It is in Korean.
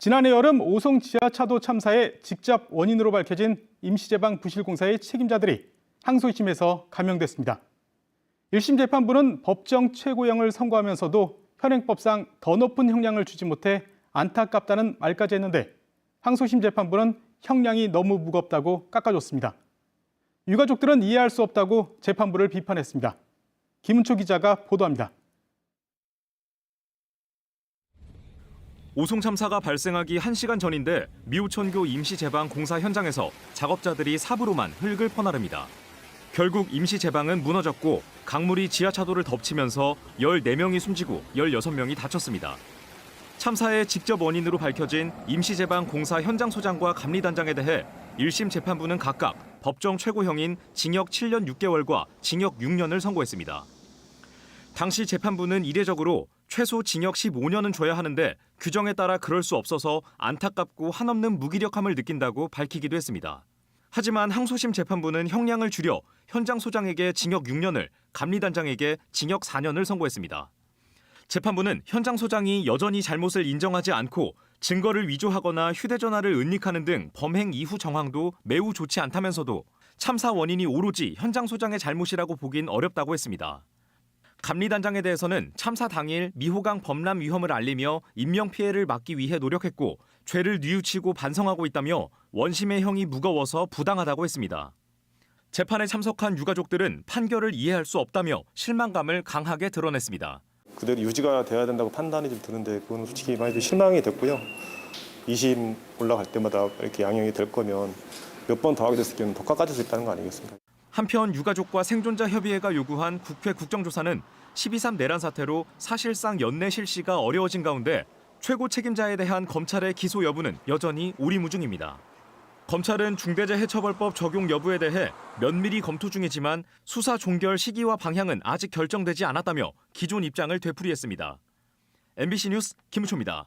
지난해 여름 오송 지하차도 참사의 직접 원인으로 밝혀진 임시제방 부실공사의 책임자들이 항소심에서 감형됐습니다. 1심 재판부는 법정 최고형을 선고하면서도 현행법상 더 높은 형량을 주지 못해 안타깝다는 말까지 했는데 항소심 재판부는 형량이 너무 무겁다고 깎아줬습니다. 유가족들은 이해할 수 없다고 재판부를 비판했습니다. 김은초 기자가 보도합니다. 오송 참사가 발생하기 1시간 전인데 미우천교 임시제방 공사 현장에서 작업자들이 삽으로만 흙을 퍼나릅니다. 결국 임시제방은 무너졌고 강물이 지하차도를 덮치면서 14명이 숨지고 16명이 다쳤습니다. 참사의 직접 원인으로 밝혀진 임시제방 공사 현장 소장과 감리단장에 대해 1심 재판부는 각각 법정 최고형인 징역 7년 6개월과 징역 6년을 선고했습니다. 당시 재판부는 이례적으로 최소 징역 15년은 줘야 하는데 규정에 따라 그럴 수 없어서 안타깝고 한없는 무기력함을 느낀다고 밝히기도 했습니다. 하지만 항소심 재판부는 형량을 줄여 현장 소장에게 징역 6년을, 감리단장에게 징역 4년을 선고했습니다. 재판부는 현장 소장이 여전히 잘못을 인정하지 않고 증거를 위조하거나 휴대전화를 은닉하는 등 범행 이후 정황도 매우 좋지 않다면서도 참사 원인이 오로지 현장 소장의 잘못이라고 보긴 어렵다고 했습니다. 감리단장에 대해서는 참사 당일 미호강 범람 위험을 알리며 인명피해를 막기 위해 노력했고 죄를 뉘우치고 반성하고 있다며 원심의 형이 무거워서 부당하다고 했습니다. 재판에 참석한 유가족들은 판결을 이해할 수 없다며 실망감을 강하게 드러냈습니다. 그대로 유지가 돼야 된다고 판단이 좀 드는데 그건 솔직히 많이 실망이 됐고요. 2심 올라갈 때마다 이렇게 양형이 될 거면 몇 번 더 하게 됐을 경우는 더 깎아질 수 있다는 거 아니겠습니까? 한편 유가족과 생존자 협의회가 요구한 국회 국정조사는 12.3 내란 사태로 사실상 연내 실시가 어려워진 가운데 최고 책임자에 대한 검찰의 기소 여부는 여전히 오리무중입니다. 검찰은 중대재해처벌법 적용 여부에 대해 면밀히 검토 중이지만 수사 종결 시기와 방향은 아직 결정되지 않았다며 기존 입장을 되풀이했습니다. MBC 뉴스 김우초입니다.